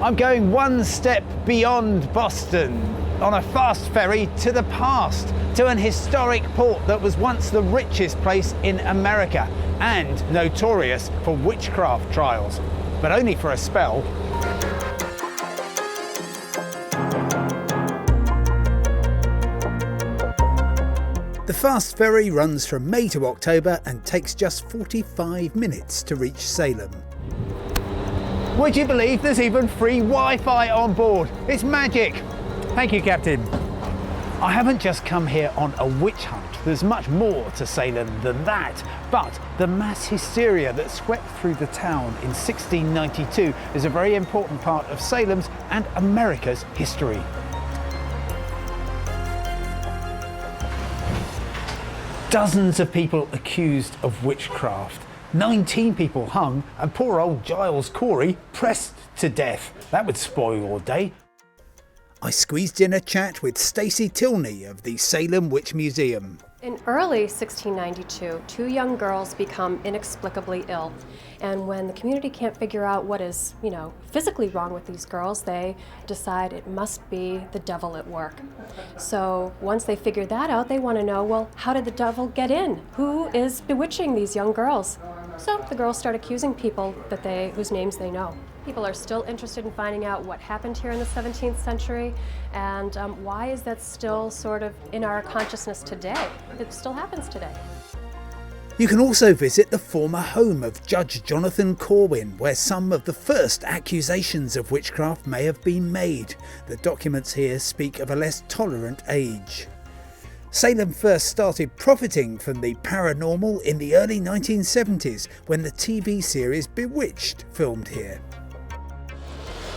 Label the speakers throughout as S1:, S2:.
S1: I'm going one step beyond Boston, on a fast ferry to the past, to an historic port that was once the richest place in America and notorious for witchcraft trials, but only for a spell. The fast ferry runs from May to October and takes just 45 minutes to reach Salem. Would you believe there's even free Wi-Fi on board? It's magic! Thank you, Captain. I haven't just come here on a witch hunt. There's much more to Salem than that. But the mass hysteria that swept through the town in 1692 is a very important part of Salem's and America's history. Dozens of people accused of witchcraft. 19 people hung, and poor old Giles Corey pressed to death. That would spoil your day. I squeezed in a chat with Stacey Tilney of the Salem Witch Museum.
S2: In early 1692, two young girls become inexplicably ill. And when the community can't figure out what is, physically wrong with these girls, they decide it must be the devil at work. So once they figure that out, they want to know, well, how did the devil get in? Who is bewitching these young girls? So the girls start accusing people whose names they know. People are still interested in finding out what happened here in the 17th century and why is that still sort of in our consciousness today. It still happens today.
S1: You can also visit the former home of Judge Jonathan Corwin, where some of the first accusations of witchcraft may have been made. The documents here speak of a less tolerant age. Salem first started profiting from the paranormal in the early 1970s when the TV series Bewitched filmed here.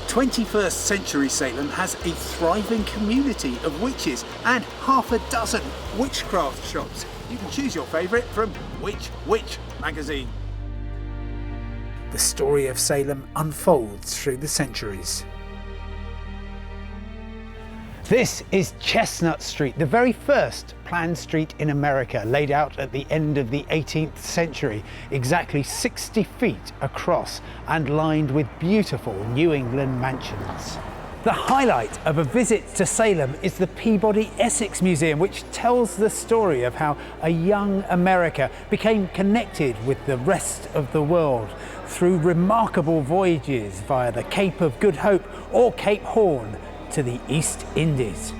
S1: 21st century Salem has a thriving community of witches and half a dozen witchcraft shops. You can choose your favourite from Witch magazine. The story of Salem unfolds through the centuries. This is Chestnut Street, the very first planned street in America, laid out at the end of the 18th century, exactly 60 feet across and lined with beautiful New England mansions. The highlight of a visit to Salem is the Peabody Essex Museum, which tells the story of how a young America became connected with the rest of the world through remarkable voyages via the Cape of Good Hope or Cape Horn to the East Indies.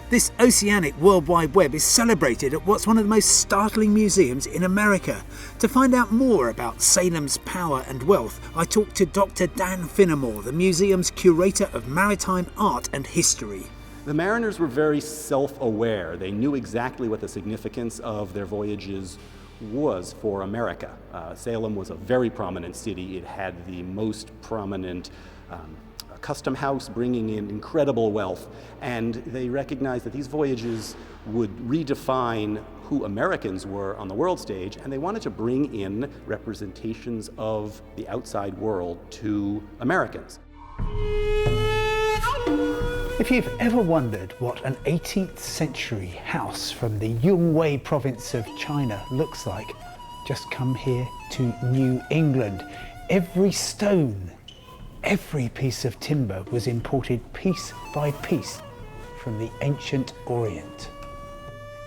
S1: This oceanic World Wide Web is celebrated at what's one of the most startling museums in America. To find out more about Salem's power and wealth, I talked to Dr. Dan Finnemore, the museum's curator of maritime art and history.
S3: The mariners were very self-aware. They knew exactly what the significance of their voyages was for America. Salem was a very prominent city. It had the most prominent custom house bringing in incredible wealth, and they recognized that these voyages would redefine who Americans were on the world stage, and they wanted to bring in representations of the outside world to Americans.
S1: If you've ever wondered what an 18th century house from the Yunwei province of China looks like, just come here to New England. Every stone, every piece of timber was imported piece by piece from the ancient Orient.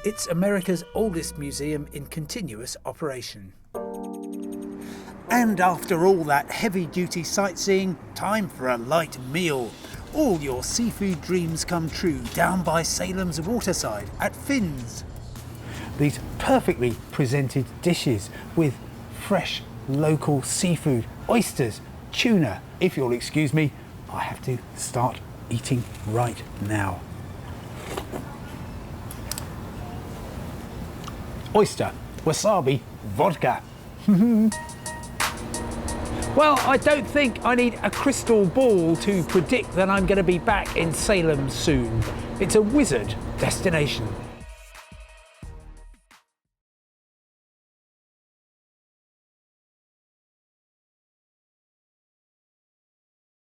S1: It's America's oldest museum in continuous operation. And after all that heavy-duty sightseeing, time for a light meal. All your seafood dreams come true down by Salem's waterside at Finn's. These perfectly presented dishes with fresh local seafood, oysters, tuna. If you'll excuse me, I have to start eating right now. Oyster, wasabi, vodka. Well, I don't think I need a crystal ball to predict that I'm going to be back in Salem soon. It's a wizard destination.